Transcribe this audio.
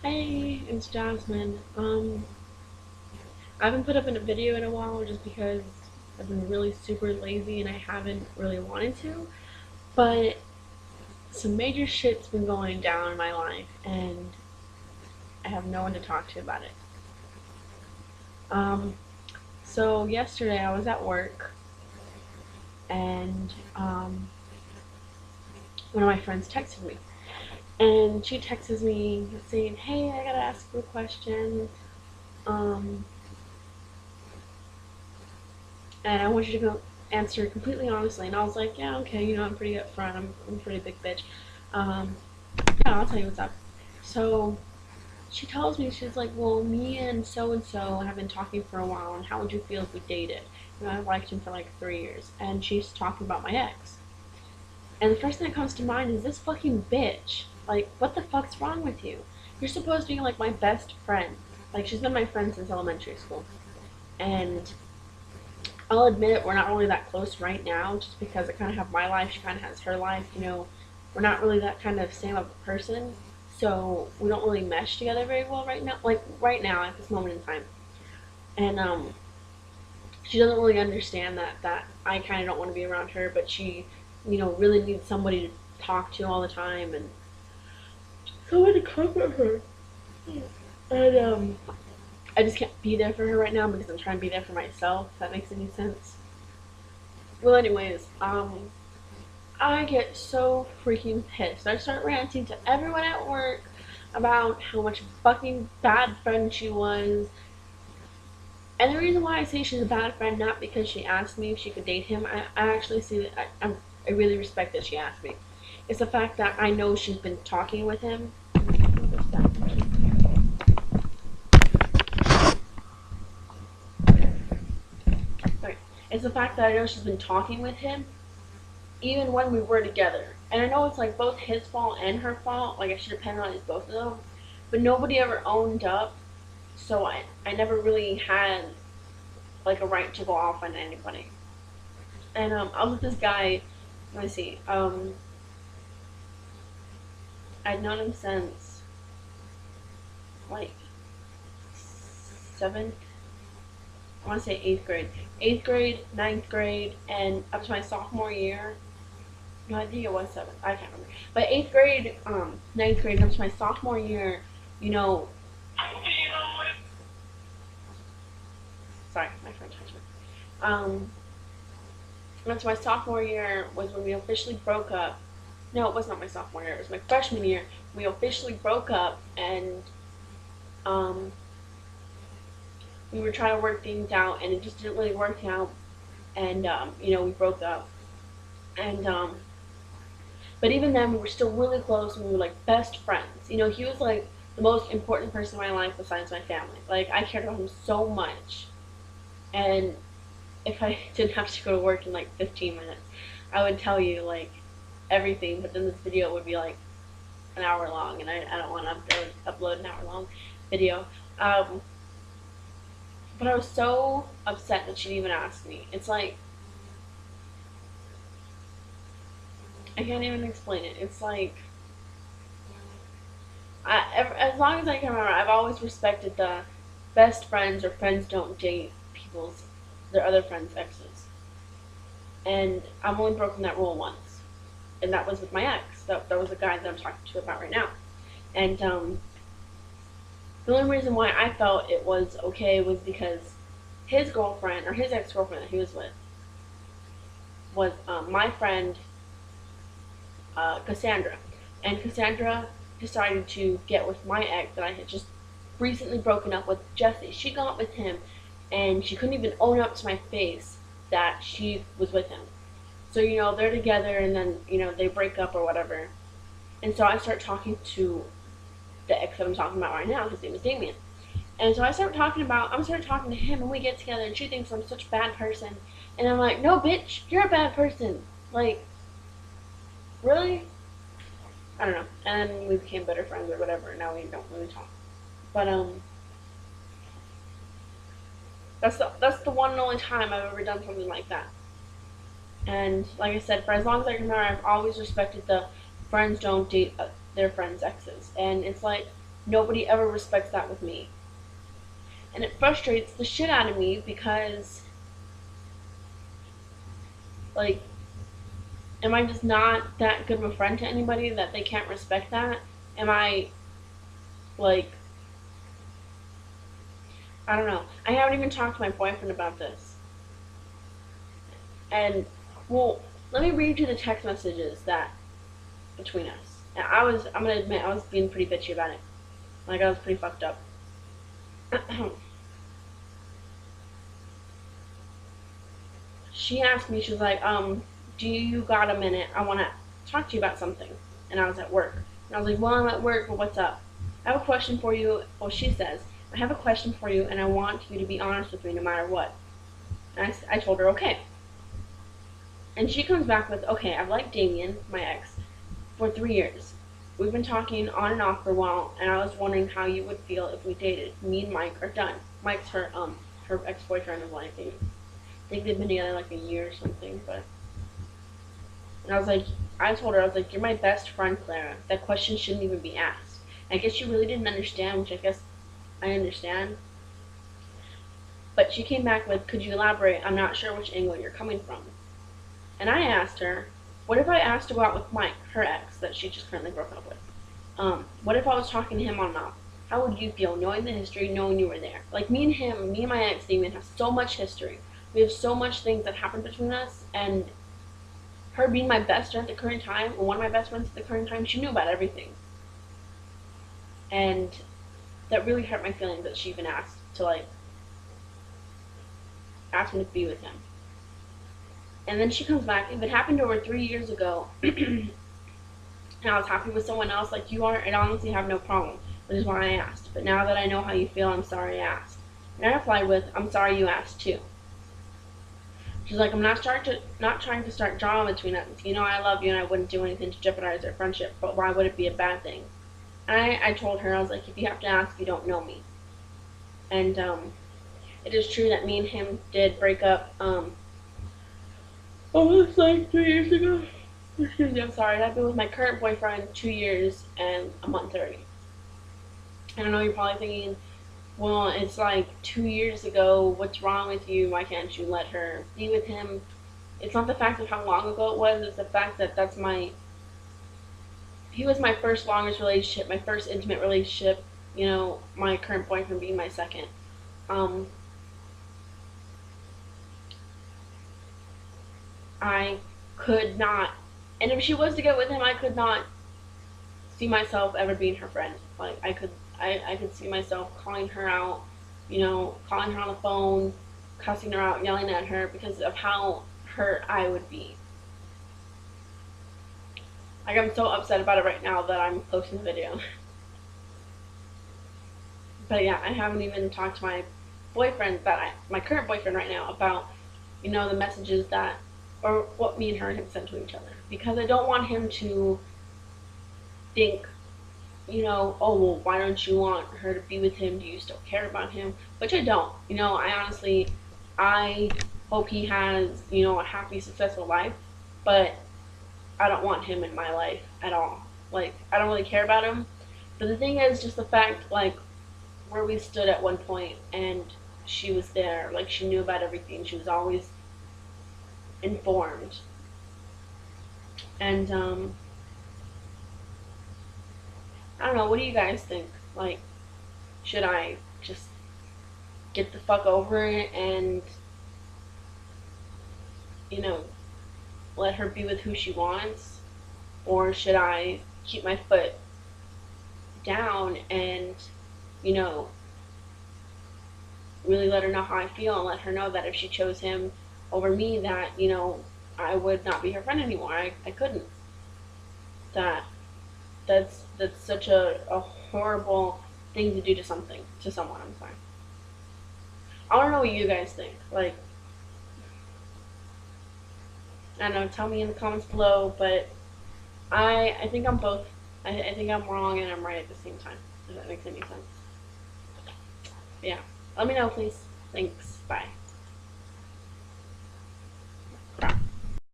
Hey, it's Jasmine. I haven't put up in a video in a while just because I've been really super lazy and I haven't really wanted to. But some major shit's been going down in my life and I have no one to talk to about it. Um, so yesterday I was at work and one of my friends texted me. And she texts me saying, "Hey, I gotta ask you a question. Um, and I want you to go answer completely honestly." And I was like, "Yeah, okay, I'm pretty upfront. I'm a pretty big bitch. Um, yeah, I'll tell you what's up." So she tells me, she's like, "Well, me and so have been talking for a while, and how would you feel if we dated?" I liked him for like 3 years, and she's talking about my ex. And the first thing that comes to mind is this fucking bitch. Like, what the fuck's wrong with you? You're supposed to be like my best friend. Like, she's been my friend since elementary school. And I'll admit we're not really that close right now, just because I kind of have my life, she kind of has her life. We're not really that kind of same of a person, so we don't really mesh together very well right now. Like right now at this moment in time, and she doesn't really understand that I kind of don't want to be around her, but she, really needs somebody to talk to all the time and someone to comfort her. And I just can't be there for her right now because I'm trying to be there for myself. If that makes any sense. Well, anyways, I get so freaking pissed. I start ranting to everyone at work about how much fucking bad friend she was. And the reason why I say she's a bad friend, not because she asked me if she could date him, I actually see that I really respect that she asked me. It's the fact that I know she's been talking with him. Sorry. It's the fact that I know she's been talking with him even when we were together. And I know it's like both his fault and her fault. Like I should have penalized both of them. But nobody ever owned up. So I never really had like a right to go off on anybody. And I was with this guy, let me see, I'd known him since like seventh, I want to say eighth grade, ninth grade, and up to my sophomore year. No, I think it was seventh. I can't remember. But eighth grade, ninth grade, up to my sophomore year, you know. Sorry, my friend touched me. Up to my sophomore year was when we officially broke up. No, it was not my sophomore year. It was my freshman year. We officially broke up, and um, we were trying to work things out, and it just didn't really work out. And we broke up. And but even then, we were still really close, and we were like best friends. He was like the most important person in my life besides my family. Like I cared about him so much, and if I didn't have to go to work in like 15 minutes, I would tell you like everything. But then this video would be like an hour long, and I don't want to upload an hour long video. But I was so upset that she didn't even ask me. It's like I can't even explain it. It's like as long as I can remember, I've always respected the best friends or friends don't date their other friends' exes, and I've only broken that rule once, and that was with my ex. That was the guy that I'm talking to about right now, and the only reason why I felt it was okay was because his girlfriend or his ex girlfriend that he was with was my friend Cassandra, and Cassandra decided to get with my ex that I had just recently broken up with, Jesse. She got with him, and she couldn't even own up to my face that she was with him. So they're together, and then they break up or whatever, and so I start talking to the ex that I'm talking about right now. His name is Damien. And so I start talking to him, and we get together, and she thinks I'm such a bad person. And I'm like, no, bitch, you're a bad person. Like, really? I don't know. And then we became better friends or whatever, and now we don't really talk. But, that's the one and only time I've ever done something like that. And like I said, for as long as I can remember, I've always respected the friends don't date their friends' exes. And it's like, nobody ever respects that with me. And it frustrates the shit out of me because, like, am I just not that good of a friend to anybody that they can't respect that? Am I, like, I don't know. I haven't even talked to my boyfriend about this. And, well, let me read you the text messages that between us. And I'm gonna admit, I was being pretty bitchy about it. Like, I was pretty fucked up. She asked me, she was like, do you got a minute? I wanna talk to you about something. And I was at work. And I was like, well, I'm at work, but what's up? I have a question for you. Well, she says, I have a question for you, and I want you to be honest with me no matter what. And I told her, okay. And she comes back with, okay, I've liked Damien, my ex, for 3 years. We've been talking on and off for a while, and I was wondering how you would feel if we dated. Me and Mike are done. Mike's her ex-boyfriend of like, I think they've been together like a year or something, but. And I told her, I was like, you're my best friend, Clara. That question shouldn't even be asked. I guess you really didn't understand, which I guess I understand. But she came back with, could you elaborate? I'm not sure which angle you're coming from. And I asked her, what if I asked to go out with Mike, her ex, that she just currently broke up with? What if I was talking to him on and off? How would you feel knowing the history, knowing you were there? Like, me and my ex, Damien, have so much history. We have so much things that happened between us, and her being my best friend at the current time, or one of my best friends at the current time, she knew about everything. And that really hurt my feelings that she even asked to, like, ask me to be with him. And then she comes back, if it happened over 3 years ago, and I was happy with someone else like you are, I'd honestly have no problem, which is why I asked. But now that I know how you feel, I'm sorry I asked. And I replied with, I'm sorry you asked too. She's like, I'm not trying to start drama between us. You know I love you and I wouldn't do anything to jeopardize our friendship, but why would it be a bad thing? And I told her, I was like, if you have to ask, you don't know me. And it is true that me and him did break up almost like 3 years ago. Excuse me, I'm sorry. I've been with my current boyfriend 2 years and a month already. And I know you're probably thinking, well, it's like 2 years ago. What's wrong with you? Why can't you let her be with him? It's not the fact of how long ago it was. It's the fact that he was my first longest relationship, my first intimate relationship. You know, my current boyfriend being my second. I could not, and if she was to get with him, I could not see myself ever being her friend. Like, I could see myself calling her out, you know, calling her on the phone, cussing her out, yelling at her because of how hurt I would be. Like, I'm so upset about it right now that I'm posting the video. But yeah, I haven't even talked to my boyfriend, my current boyfriend right now, about, you know, the messages that, or what me and her have sent to each other. Because I don't want him to think, you know, oh, well, why don't you want her to be with him? Do you still care about him? Which I don't. You know, I hope he has, you know, a happy, successful life, but I don't want him in my life at all. Like, I don't really care about him. But the thing is just the fact, like, where we stood at one point and she was there, like, she knew about everything. She was always informed. And, I don't know, what do you guys think? Like, should I just get the fuck over it and, you know, let her be with who she wants? Or should I keep my foot down and, you know, really let her know how I feel and let her know that if she chose him over me, that, you know, I would not be her friend anymore. I couldn't. That's such a horrible thing to do to someone. I'm sorry. I don't know what you guys think. Like, I don't know, tell me in the comments below, but I think I'm both. I think I'm wrong and I'm right at the same time, if that makes any sense. But yeah, let me know, please. Thanks. Bye.